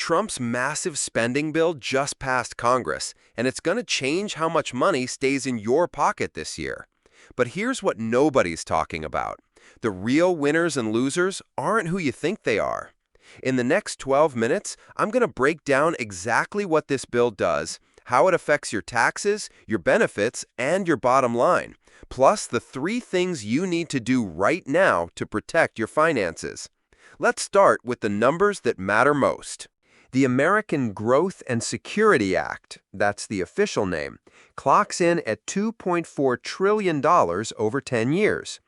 Trump's massive spending bill just passed Congress, and it's going to change how much money stays in your pocket this year. But here's what nobody's talking about. The real winners and losers aren't who you think they are. In the next 12 minutes, I'm going to break down exactly what this bill does, how it affects your taxes, your benefits, and your bottom line, plus the 3 things you need to do right now to protect your finances. Let's start with the numbers that matter most. The American Growth and Security Act, that's the official name, clocks in at $2.4 trillion over 10 years.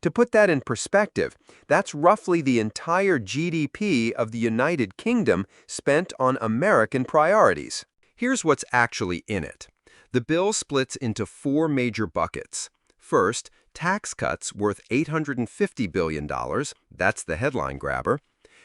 To put that in perspective, that's roughly the entire GDP of the United Kingdom spent on American priorities. Here's what's actually in it. The bill splits into 4 major buckets. First, tax cuts worth $850 billion, that's the headline grabber.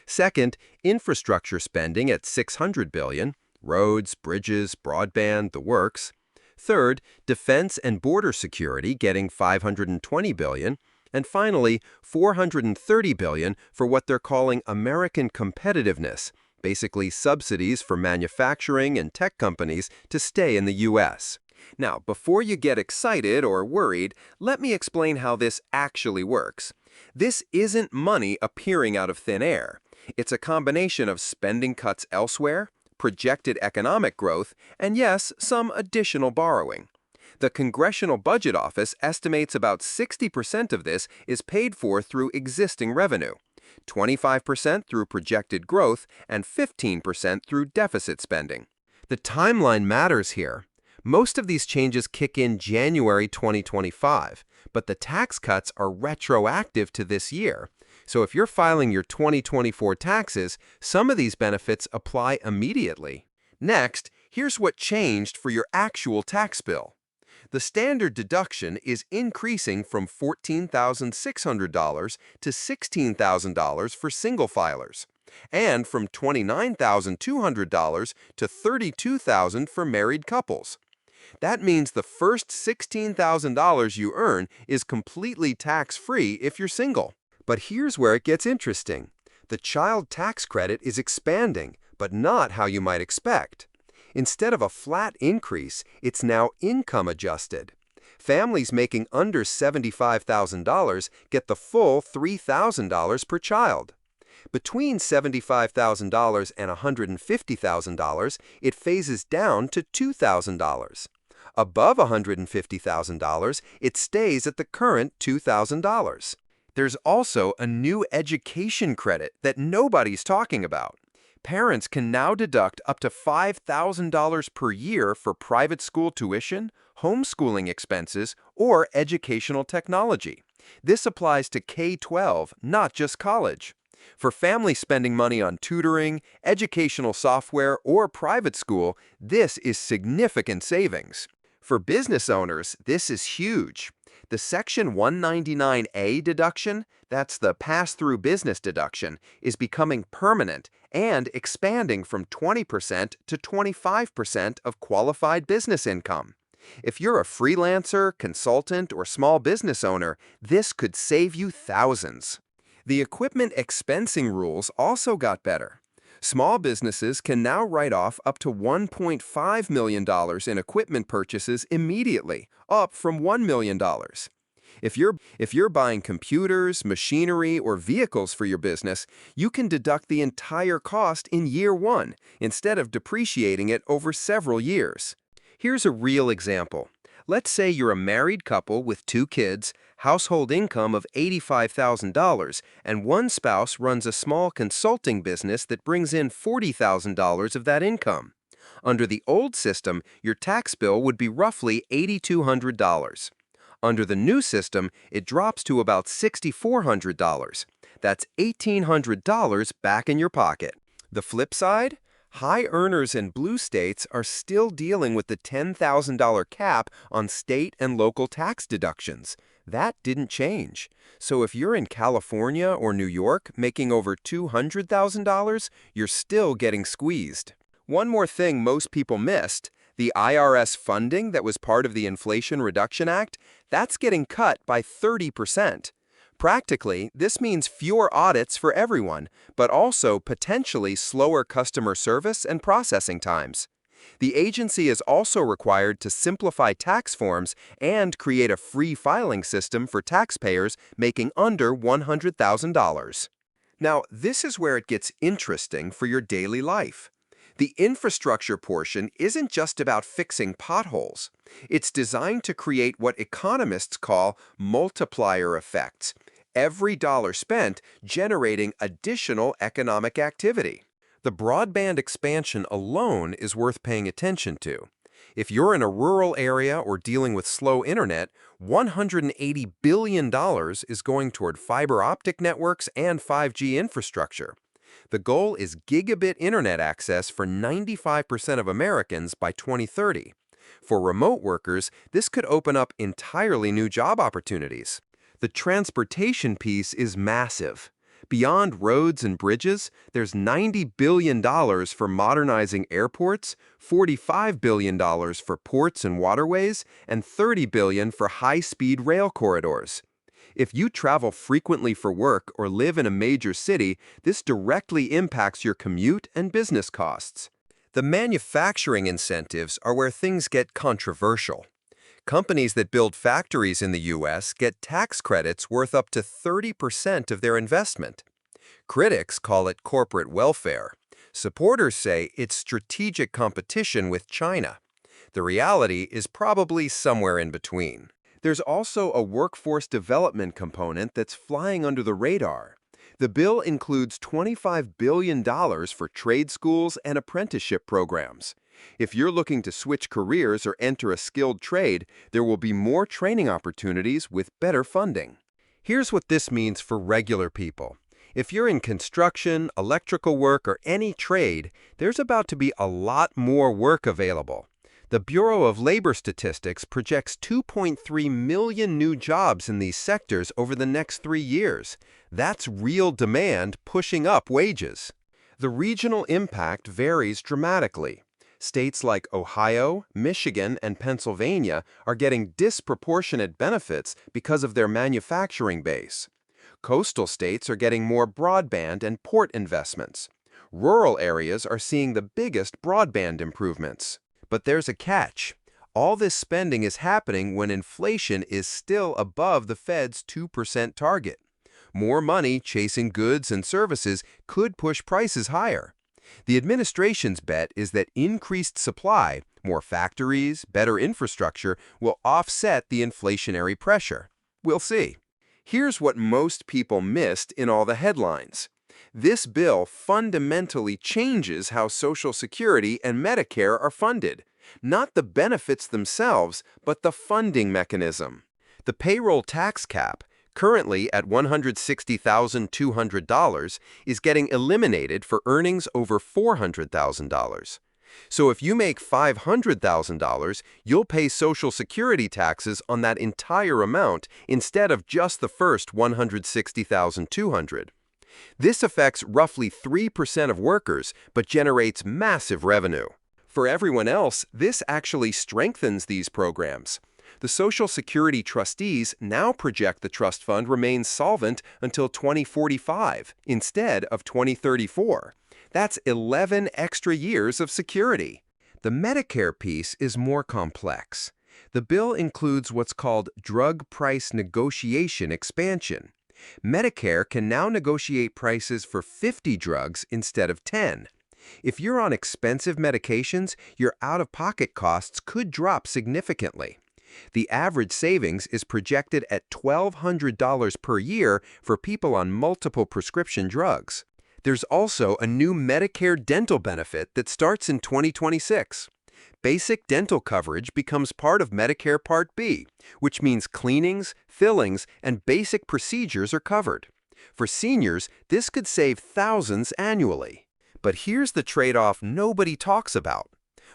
Second, infrastructure spending at $600 billion, roads, bridges, broadband, the works. Third, defense and border security getting $520 billion. And finally, $430 billion for what they're calling American competitiveness, basically subsidies for manufacturing and tech companies to stay in the U.S. Now, before you get excited or worried, let me explain how this actually works. This isn't money appearing out of thin air. It's a combination of spending cuts elsewhere, projected economic growth, and yes, some additional borrowing. The Congressional Budget Office estimates about 60% of this is paid for through existing revenue, 25% through projected growth, and 15% through deficit spending. The timeline matters here. Most of these changes kick in January 2025, but the tax cuts are retroactive to this year. So if you're filing your 2024 taxes, some of these benefits apply immediately. Next, here's what changed for your actual tax bill. The standard deduction is increasing from $14,600 to $16,000 for single filers, and from $29,200 to $32,000 for married couples. That means the first $16,000 you earn is completely tax-free if you're single. But here's where it gets interesting. The child tax credit is expanding, but not how you might expect. Instead of a flat increase, it's now income adjusted. Families making under $75,000 get the full $3,000 per child. Between $75,000 and $150,000, it phases down to $2,000. Above $150,000, it stays at the current $2,000. There's also a new education credit that nobody's talking about. Parents can now deduct up to $5,000 per year for private school tuition, homeschooling expenses, or educational technology. This applies to K-12, not just college. For families spending money on tutoring, educational software, or private school, this is significant savings. For business owners, this is huge. The Section 199A deduction, that's the pass-through business deduction, is becoming permanent and expanding from 20% to 25% of qualified business income. If you're a freelancer, consultant, or small business owner, this could save you thousands. The equipment expensing rules also got better. Small businesses can now write off up to $1.5 million in equipment purchases immediately, up from $1 million. If you're buying computers, machinery, or vehicles for your business, you can deduct the entire cost in year 1 instead of depreciating it over several years. Here's a real example. Let's say you're a married couple with 2 kids, household income of $85,000, and one spouse runs a small consulting business that brings in $40,000 of that income. Under the old system, your tax bill would be roughly $8,200. Under the new system, it drops to about $6,400. That's $1,800 back in your pocket. The flip side? High earners in blue states are still dealing with the $10,000 cap on state and local tax deductions. That didn't change. So if you're in California or New York making over $200,000, you're still getting squeezed. One more thing most people missed, the IRS funding that was part of the Inflation Reduction Act, that's getting cut by 30%. Practically, this means fewer audits for everyone, but also potentially slower customer service and processing times. The agency is also required to simplify tax forms and create a free filing system for taxpayers making under $100,000. Now, this is where it gets interesting for your daily life. The infrastructure portion isn't just about fixing potholes. It's designed to create what economists call multiplier effects, every dollar spent generating additional economic activity. The broadband expansion alone is worth paying attention to. If you're in a rural area or dealing with slow internet, $180 billion is going toward fiber optic networks and 5G infrastructure. The goal is gigabit internet access for 95% of Americans by 2030. For remote workers, this could open up entirely new job opportunities. The transportation piece is massive. Beyond roads and bridges, there's $90 billion for modernizing airports, $45 billion for ports and waterways, and $30 billion for high-speed rail corridors. If you travel frequently for work or live in a major city, this directly impacts your commute and business costs. The manufacturing incentives are where things get controversial. Companies that build factories in the U.S. get tax credits worth up to 30% of their investment. Critics call it corporate welfare. Supporters say it's strategic competition with China. The reality is probably somewhere in between. There's also a workforce development component that's flying under the radar. The bill includes $25 billion for trade schools and apprenticeship programs. If you're looking to switch careers or enter a skilled trade, there will be more training opportunities with better funding. Here's what this means for regular people. If you're in construction, electrical work, or any trade, there's about to be a lot more work available. The Bureau of Labor Statistics projects 2.3 million new jobs in these sectors over the next 3 years. That's real demand pushing up wages. The regional impact varies dramatically. States like Ohio, Michigan, and Pennsylvania are getting disproportionate benefits because of their manufacturing base. Coastal states are getting more broadband and port investments. Rural areas are seeing the biggest broadband improvements. But there's a catch. All this spending is happening when inflation is still above the Fed's 2% target. More money chasing goods and services could push prices higher. The administration's bet is that increased supply, more factories, better infrastructure will offset the inflationary pressure. We'll see. Here's what most people missed in all the headlines. This bill fundamentally changes how Social Security and Medicare are funded. Not the benefits themselves, but the funding mechanism. The payroll tax cap, currently at $160,200, is getting eliminated for earnings over $400,000. So if you make $500,000, you'll pay Social Security taxes on that entire amount instead of just the first $160,200. This affects roughly 3% of workers, but generates massive revenue. For everyone else, this actually strengthens these programs. The Social Security trustees now project the trust fund remains solvent until 2045 instead of 2034. That's 11 extra years of security. The Medicare piece is more complex. The bill includes what's called drug price negotiation expansion. Medicare can now negotiate prices for 50 drugs instead of 10. If you're on expensive medications, your out-of-pocket costs could drop significantly. The average savings is projected at $1,200 per year for people on multiple prescription drugs. There's also a new Medicare dental benefit that starts in 2026. Basic dental coverage becomes part of Medicare Part B, which means cleanings, fillings, and basic procedures are covered. For seniors, this could save thousands annually. But here's the trade-off nobody talks about.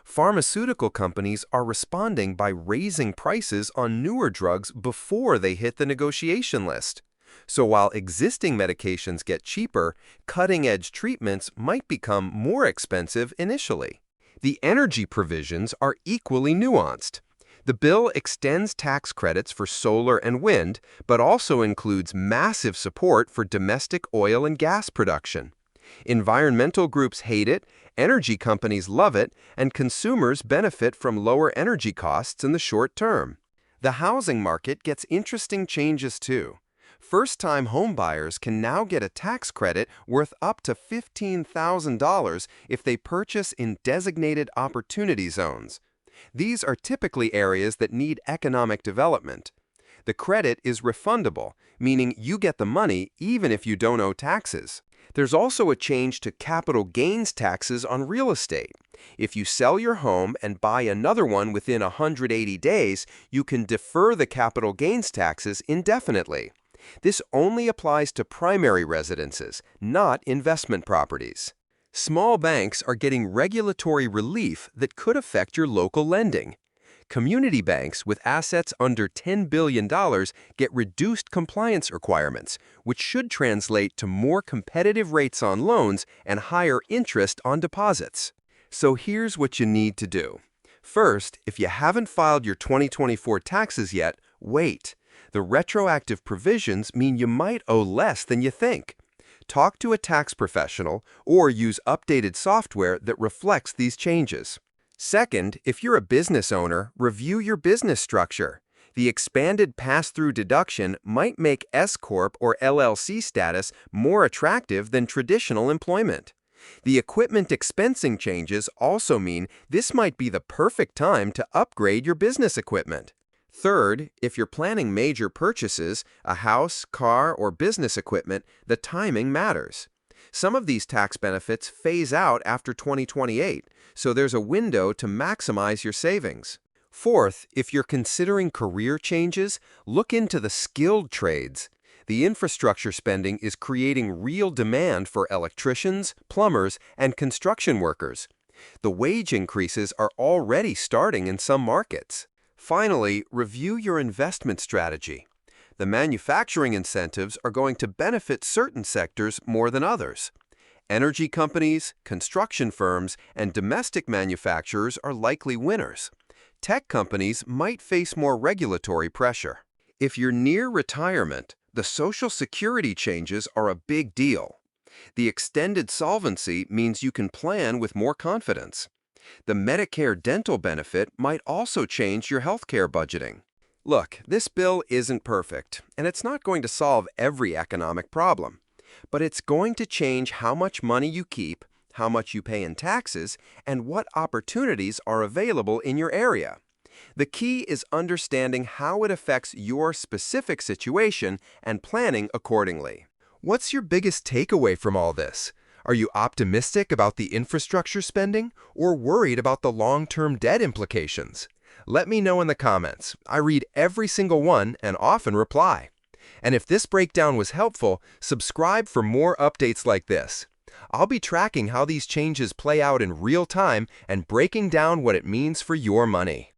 Pharmaceutical companies are responding by raising prices on newer drugs before they hit the negotiation list. So while existing medications get cheaper, cutting-edge treatments might become more expensive initially. The energy provisions are equally nuanced. The bill extends tax credits for solar and wind, but also includes massive support for domestic oil and gas production. Environmental groups hate it, energy companies love it, and consumers benefit from lower energy costs in the short term. The housing market gets interesting changes too. First-time homebuyers can now get a tax credit worth up to $15,000 if they purchase in designated opportunity zones. These are typically areas that need economic development. The credit is refundable, meaning you get the money even if you don't owe taxes. There's also a change to capital gains taxes on real estate. If you sell your home and buy another one within 180 days, you can defer the capital gains taxes indefinitely. This only applies to primary residences, not investment properties. Small banks are getting regulatory relief that could affect your local lending. Community banks with assets under $10 billion get reduced compliance requirements, which should translate to more competitive rates on loans and higher interest on deposits. So here's what you need to do. First, if you haven't filed your 2024 taxes yet, wait. The retroactive provisions mean you might owe less than you think. Talk to a tax professional or use updated software that reflects these changes. Second, if you're a business owner, review your business structure. The expanded pass-through deduction might make S-Corp or LLC status more attractive than traditional employment. The equipment expensing changes also mean this might be the perfect time to upgrade your business equipment. Third, if you're planning major purchases, a house, car, or business equipment, the timing matters. Some of these tax benefits phase out after 2028, so there's a window to maximize your savings. Fourth, if you're considering career changes, look into the skilled trades. The infrastructure spending is creating real demand for electricians, plumbers, and construction workers. The wage increases are already starting in some markets. Finally, review your investment strategy. The manufacturing incentives are going to benefit certain sectors more than others. Energy companies, construction firms, and domestic manufacturers are likely winners. Tech companies might face more regulatory pressure. If you're near retirement, the Social Security changes are a big deal. The extended solvency means you can plan with more confidence. The Medicare dental benefit might also change your healthcare budgeting. Look, this bill isn't perfect, and it's not going to solve every economic problem. But it's going to change how much money you keep, how much you pay in taxes, and what opportunities are available in your area. The key is understanding how it affects your specific situation and planning accordingly. What's your biggest takeaway from all this? Are you optimistic about the infrastructure spending or worried about the long-term debt implications? Let me know in the comments. I read every single one and often reply. And if this breakdown was helpful, subscribe for more updates like this. I'll be tracking how these changes play out in real time and breaking down what it means for your money.